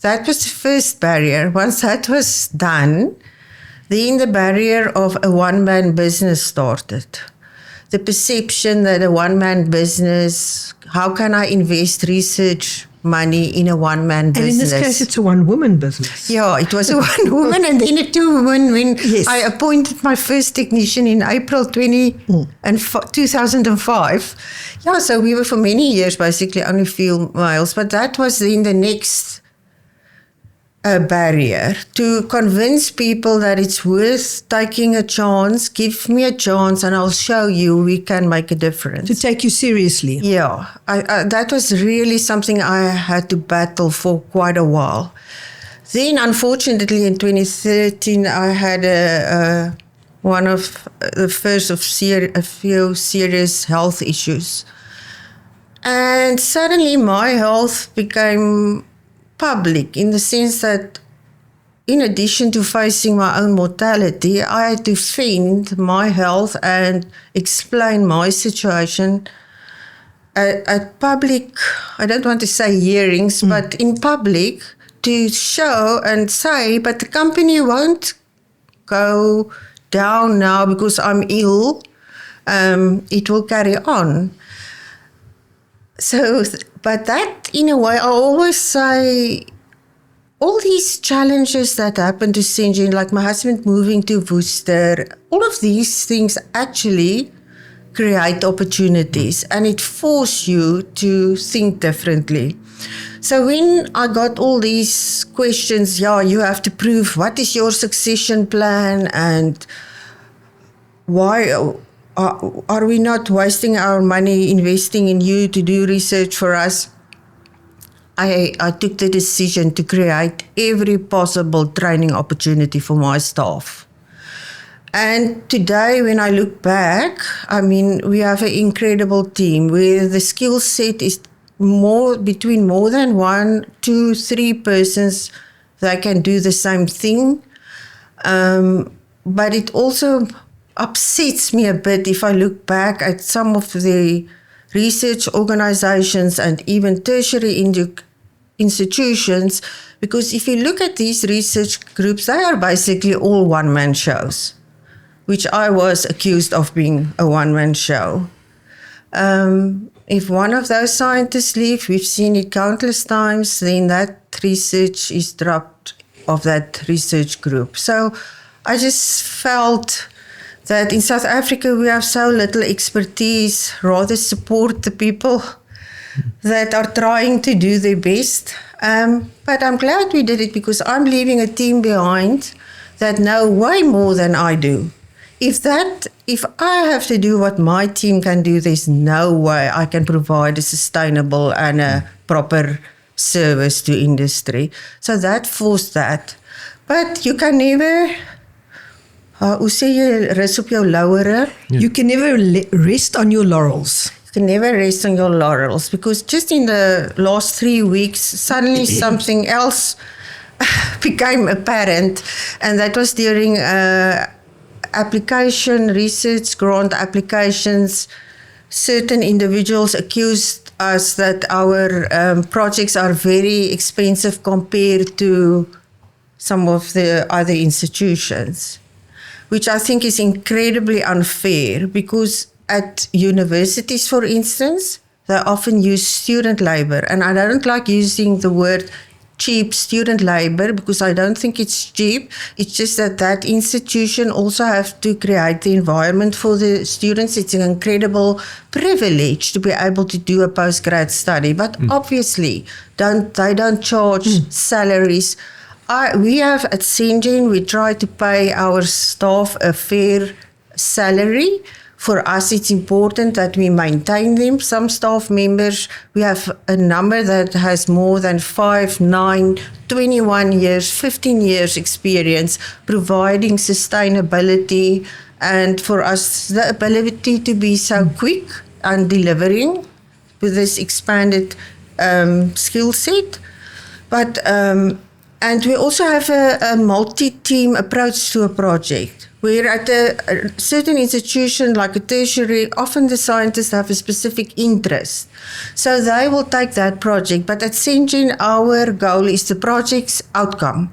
Speaker 2: that was the first barrier. Once that was done, then the barrier of a one-man business started. The perception that a one-man business, how can I invest research money in a one-man
Speaker 3: And
Speaker 2: business?
Speaker 3: in this case, it's a one-woman business.
Speaker 2: Yeah, it was a one woman and then a two woman when
Speaker 3: Yes.
Speaker 2: I appointed my first technician in April 2005. Yeah, so we were for many years basically only females, but that was then the next barrier to convince people that it's worth taking a chance. Give me a chance and I'll show you we can make a difference.
Speaker 3: To take you seriously.
Speaker 2: Yeah, that was really something I had to battle for quite a while. Then, unfortunately, in 2013, I had one of the first of a few serious health issues. And suddenly my health became public in the sense that in addition to facing my own mortality, I had to defend my health and explain my situation at public, I don't want to say hearings, but in public to show and say, but the company won't go down now because I'm ill. It will carry on. So, but that, in a way, I always say, all these challenges that happen to Senjin, like my husband moving to Worcester, all of these things actually create opportunities and it forces you to think differently. So when I got all these questions, yeah, you have to prove what is your succession plan and why are we not wasting our money investing in you to do research for us? I took the decision to create every possible training opportunity for my staff. And today, when I look back, I mean, we have an incredible team where the skill set is between more than 1, 2, 3 persons that can do the same thing. But it also upsets me a bit if I look back at some of the research organizations and even tertiary institutions, because if you look at these research groups, they are basically all one-man shows, which I was accused of being a one-man show. If one of those scientists leave, we've seen it countless times, then that research is dropped of that research group. So I just felt that in South Africa we have so little expertise, rather support the people that are trying to do their best. But I'm glad we did it because I'm leaving a team behind that know way more than I do. If I have to do what my team can do, there's no way I can provide a sustainable and a proper service to industry. So that forced that. But you can never, hoe sê jy, rus op jou lauwere?
Speaker 3: You can never rest on your laurels.
Speaker 2: You can never rest on your laurels, because just in the last 3 weeks, suddenly something else became apparent, and that was during application research grant applications. Certain individuals accused us that our projects are very expensive compared to some of the other institutions, which I think is incredibly unfair, because at universities, for instance, they often use student labor. And I don't like using the word cheap student labor, because I don't think it's cheap. It's just that institution also have to create the environment for the students. It's an incredible privilege to be able to do a postgrad study. But obviously, they don't charge salaries. We have at Sengen, we try to pay our staff a fair salary. For us, it's important that we maintain them. Some staff members, we have a number that has more than 5, 9, 21 years, 15 years experience providing sustainability, and for us, the ability to be so quick and delivering with this expanded skill set. But and we also have a multi-team approach to a project. Where at a certain institution like a tertiary, often the scientists have a specific interest. So they will take that project. But at Sengen, our goal is the project's outcome.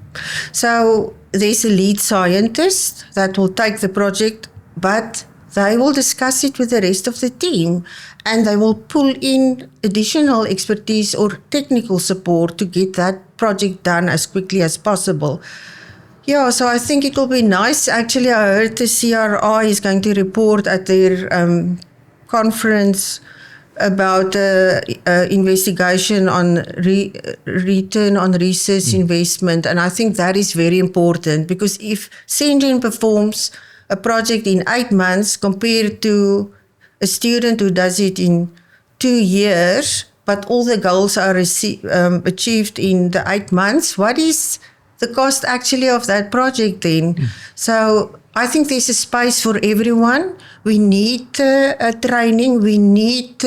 Speaker 2: So there's a lead scientist that will take the project, but they will discuss it with the rest of the team, and they will pull in additional expertise or technical support to get that project done as quickly as possible. Yeah, so I think it will be nice. Actually, I heard the CRI is going to report at their conference about investigation on return on research investment. And I think that is very important, because if Sengen performs a project in 8 months compared to a student who does it in 2 years, but all the goals are achieved in the 8 months, what is the cost actually of that project then? So I think there's a space for everyone. We need training. We need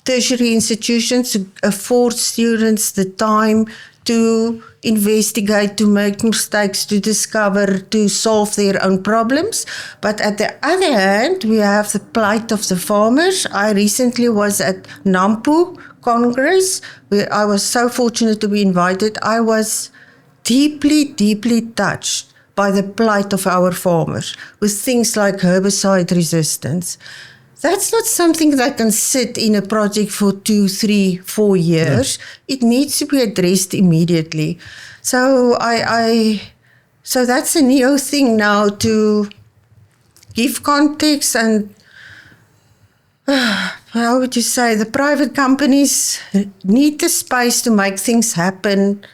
Speaker 2: tertiary institutions to afford students the time to investigate, to make mistakes, to discover, to solve their own problems. But at the other hand, we have the plight of the farmers. I recently was at NAMPU Congress, where I was so fortunate to be invited. I was deeply, deeply touched by the plight of our farmers with things like herbicide resistance. That's not something that can sit in a project for 2, 3, 4 years. Yeah. It needs to be addressed immediately. So so that's a new thing now, to give context and how would you say, the private companies need the space to make things happen,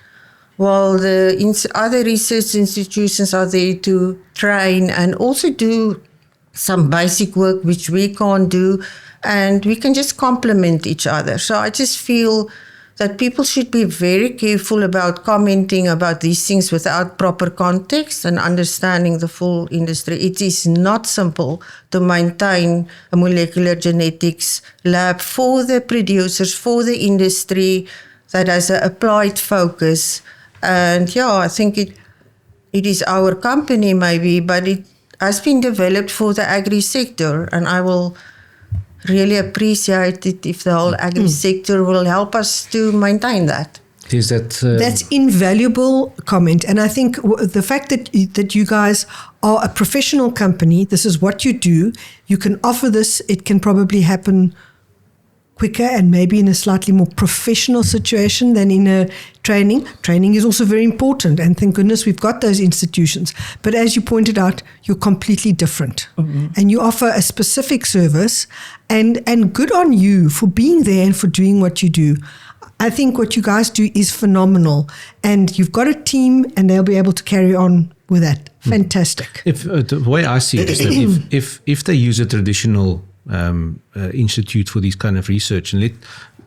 Speaker 2: while the other research institutions are there to train and also do some basic work which we can't do, and we can just complement each other. So I just feel that people should be very careful about commenting about these things without proper context and understanding the full industry. It is not simple to maintain a molecular genetics lab for the producers, for the industry that has an applied focus. And yeah, I think it is our company maybe, but it has been developed for the agri-sector, and I will really appreciate it if the whole agri-sector will help us to maintain that.
Speaker 1: Is that
Speaker 3: that's invaluable comment, and I think the fact that you guys are a professional company, this is what you do, you can offer this, it can probably happen quicker and maybe in a slightly more professional situation than in a training. Training is also very important, and thank goodness we've got those institutions. But as you pointed out, you're completely different. And you offer a specific service, and good on you for being there and for doing what you do. I think what you guys do is phenomenal, and you've got a team and they'll be able to carry on with that. Fantastic.
Speaker 1: If the way I see it is that if they use a traditional institute for these kind of research, and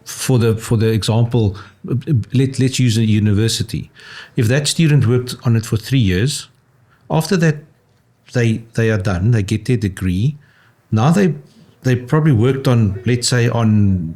Speaker 1: for the example, let's use a university. If that student worked on it for 3 years, after that they are done, they get their degree. Now they they probably worked on, let's say, on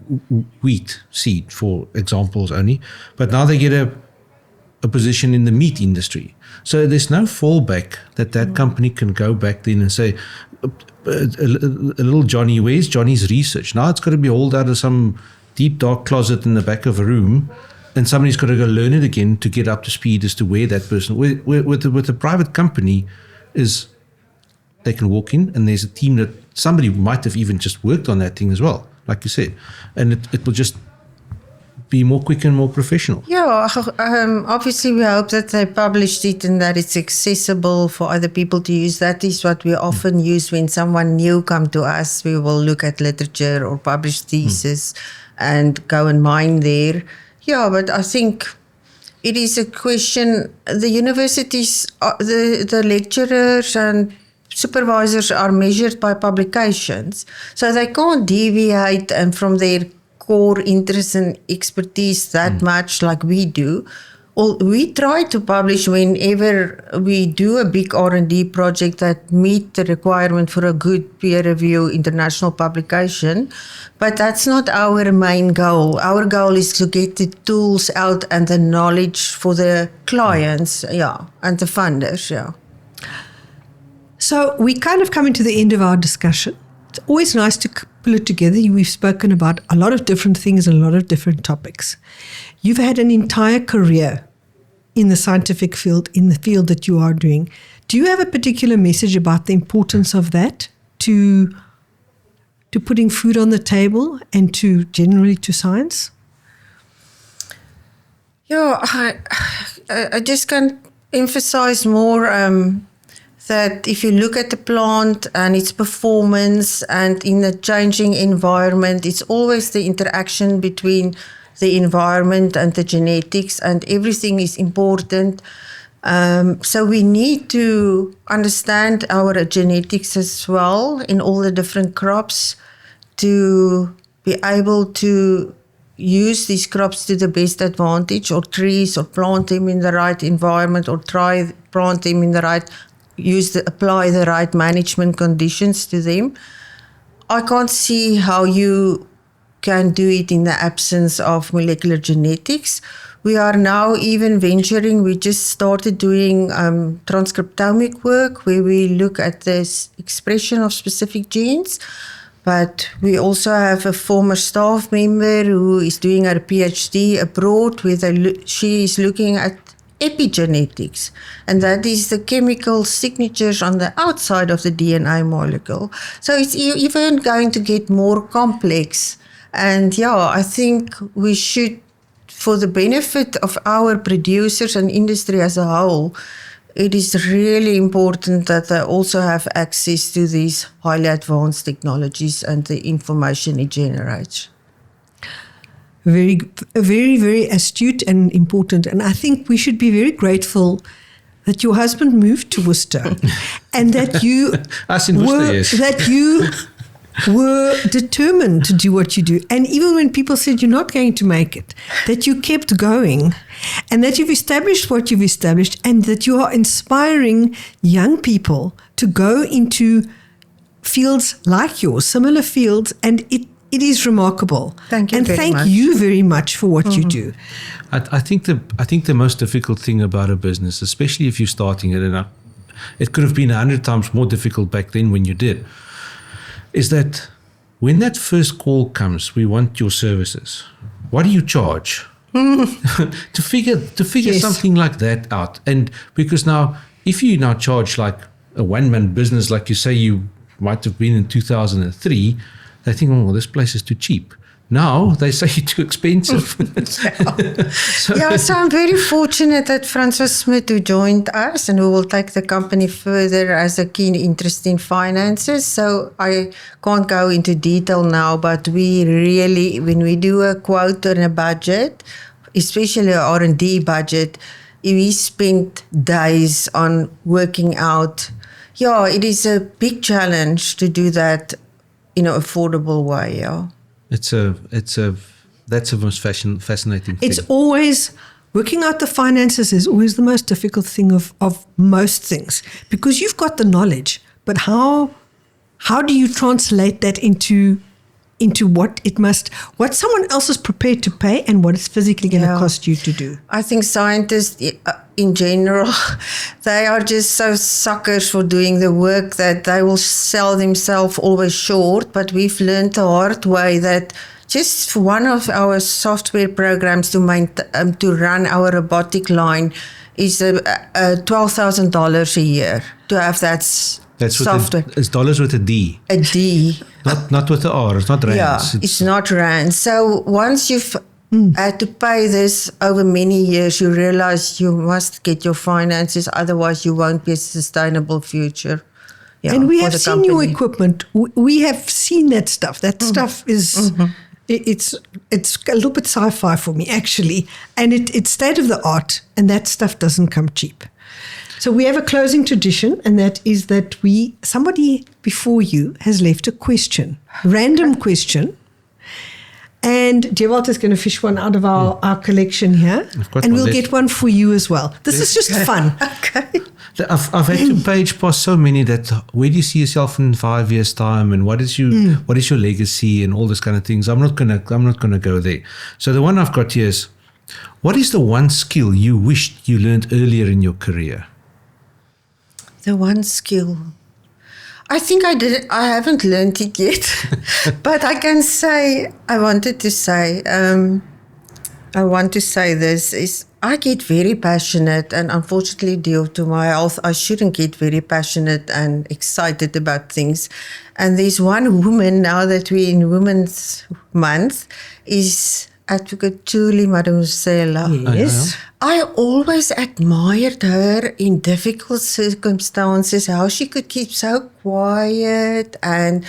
Speaker 1: wheat seed, for examples only, but now they get a position in the meat industry. So there's no fallback that company can go back then and say, a little Johnny, where's Johnny's research? Now it's got to be hauled out of some deep dark closet in the back of a room, and somebody's got to go learn it again to get up to speed as to where that person. With a private company, is they can walk in and there's a team that somebody might have even just worked on that thing as well, like you said, and it will just be more quick and more professional.
Speaker 2: Yeah, obviously we hope that they published it and that it's accessible for other people to use. That is what we often use when someone new come to us. We will look at literature or published thesis and go and mine there. Yeah, but I think it is a question. The universities, the lecturers and supervisors are measured by publications, so they can't deviate and from their core interest and expertise that much like we do. We try to publish whenever we do a big R&D project that meet the requirement for a good peer review international publication, but that's not our main goal. Our goal is to get the tools out and the knowledge for the clients, and the funders,
Speaker 3: So we kind of coming to the end of our discussion. It's always nice to pull it together. We've spoken about a lot of different things and a lot of different topics. You've had an entire career in the scientific field, in the field that you are doing. Do you have a particular message about the importance of that to putting food on the table and to generally to science?
Speaker 2: Yeah, I just can't emphasize more that if you look at the plant and its performance and in a changing environment, it's always the interaction between the environment and the genetics, and everything is important. So we need to understand our genetics as well in all the different crops to be able to use these crops to the best advantage, or trees, or plant them in the right environment, or plant them in the right, apply the right management conditions to them. I can't see how you can do it in the absence of molecular genetics. We are now even venturing, we just started doing transcriptomic work where we look at the expression of specific genes. But we also have a former staff member who is doing her PhD abroad she is looking at epigenetics, and that is the chemical signatures on the outside of the DNA molecule. So it's even going to get more complex. And I think we should, for the benefit of our producers and industry as a whole, it is really important that they also have access to these highly advanced technologies and the information it generates.
Speaker 3: Very, very, very astute and important. And I think we should be very grateful that your husband moved to Worcester and that you
Speaker 1: Us in Worcester, yes.
Speaker 3: that you were determined to do what you do. And even when people said you're not going to make it, that you kept going and that you've established what you've established and that you are inspiring young people to go into fields like yours, similar fields, and it is remarkable.
Speaker 2: Thank you
Speaker 3: and
Speaker 2: very
Speaker 3: thank
Speaker 2: much.
Speaker 3: you very much for what you do.
Speaker 1: I think the most difficult thing about a business, especially if you're starting it, and it could have been 100 times more difficult back then when you did, is that when that first call comes, we want your services. What do you charge? to figure
Speaker 3: Yes.
Speaker 1: something like that out. And because now, if you now charge like a one-man business, like you say you might have been in 2003, they think, oh, well, this place is too cheap. Now they say you're too expensive.
Speaker 2: So I'm very fortunate that Francois Smith, who joined us and who will take the company further, has a keen interest in finances. So I can't go into detail now, but we really, when we do a quote and a budget, especially an R&D budget, we spend days on working out. It is a big challenge to do that in an affordable way.
Speaker 1: That's the most fascinating thing.
Speaker 3: It's always, working out the finances is always the most difficult thing of most things, because you've got the knowledge, but how how do you translate that into what someone else is prepared to pay and what it's physically going to cost you to do?
Speaker 2: I think scientists in general, they are just so suckers for doing the work that they will sell themselves always short. But we've learned the hard way that just for one of our software programs to run our robotic line is $12,000 a year to have that software.
Speaker 1: It's dollars with a D.
Speaker 2: A D.
Speaker 1: Not with the R. It's not rands.
Speaker 2: Yeah, it's not rand. So once you've had to pay this over many years, you realize you must get your finances, otherwise you won't be a sustainable future. Yeah,
Speaker 3: and we
Speaker 2: for
Speaker 3: have
Speaker 2: the
Speaker 3: seen your
Speaker 2: company.
Speaker 3: equipment. We have seen that stuff. That stuff is, it's a little bit sci-fi for me, actually. And it's state of the art, and that stuff doesn't come cheap. So we have a closing tradition, and that is that somebody before you has left a question, random question. And Dewald is going to fish one out of our collection here. And we'll get one for you as well. This is just fun.
Speaker 2: Okay.
Speaker 1: I've had to page past so many that where do you see yourself in 5 years' time, and what is your legacy and all this kind of things. I'm not gonna go there. So the one I've got here is, what is the one skill you wished you learned earlier in your career?
Speaker 2: The one skill. I think I haven't learned it yet. But I want to say this is I get very passionate, and unfortunately due to my health, I shouldn't get very passionate and excited about things. And there's one woman, now that we're in Women's Month, is Advocate Julie Madonsela.
Speaker 3: Yes.
Speaker 2: I always admired her in difficult circumstances, how she could keep so quiet and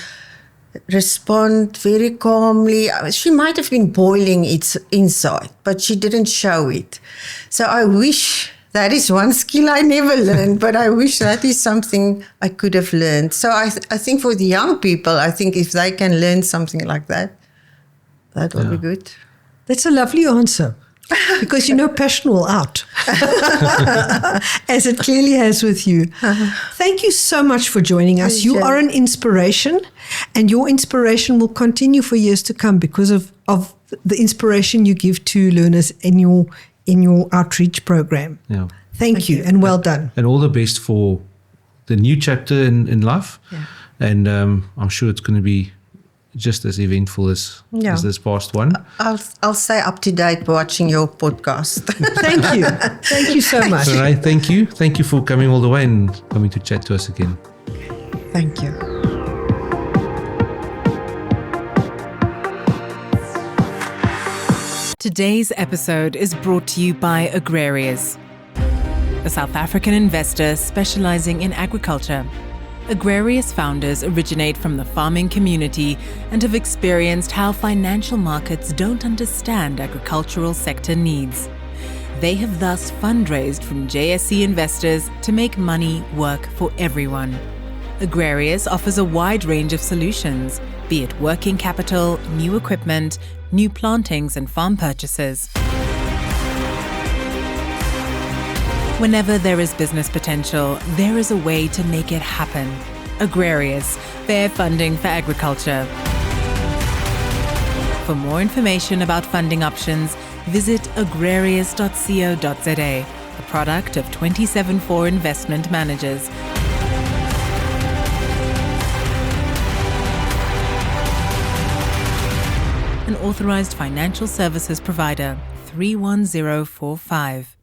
Speaker 2: respond very calmly. She might have been boiling inside, but she didn't show it. So I wish that is one skill I never learned, but I wish that is something I could have learned. So I think for the young people, I think if they can learn something like that, that will be good.
Speaker 3: That's a lovely answer. Because passion will out, as it clearly has with you. Thank you so much for joining us. You are an inspiration, and your inspiration will continue for years to come because of the inspiration you give to learners in your outreach program.
Speaker 1: Yeah.
Speaker 3: Thank you, and well done.
Speaker 1: And all the best for the new chapter in life.
Speaker 2: Yeah.
Speaker 1: And I'm sure it's going to be just as eventful as this past one.
Speaker 2: I'll stay up to date watching your podcast.
Speaker 3: Thank you. Thank you so much.
Speaker 1: All right, thank you. Thank you for coming all the way and coming to chat to us again.
Speaker 2: Thank you.
Speaker 4: Today's episode is brought to you by Agrarius, a South African investor specializing in agriculture. Agrarius founders originate from the farming community and have experienced how financial markets don't understand agricultural sector needs. They have thus fundraised from JSE investors to make money work for everyone. Agrarius offers a wide range of solutions, be it working capital, new equipment, new plantings and farm purchases. Whenever there is business potential, there is a way to make it happen. Agrarius, fair funding for agriculture. For more information about funding options, visit agrarius.co.za, a product of 274 Investment Managers. An authorized financial services provider, 31045.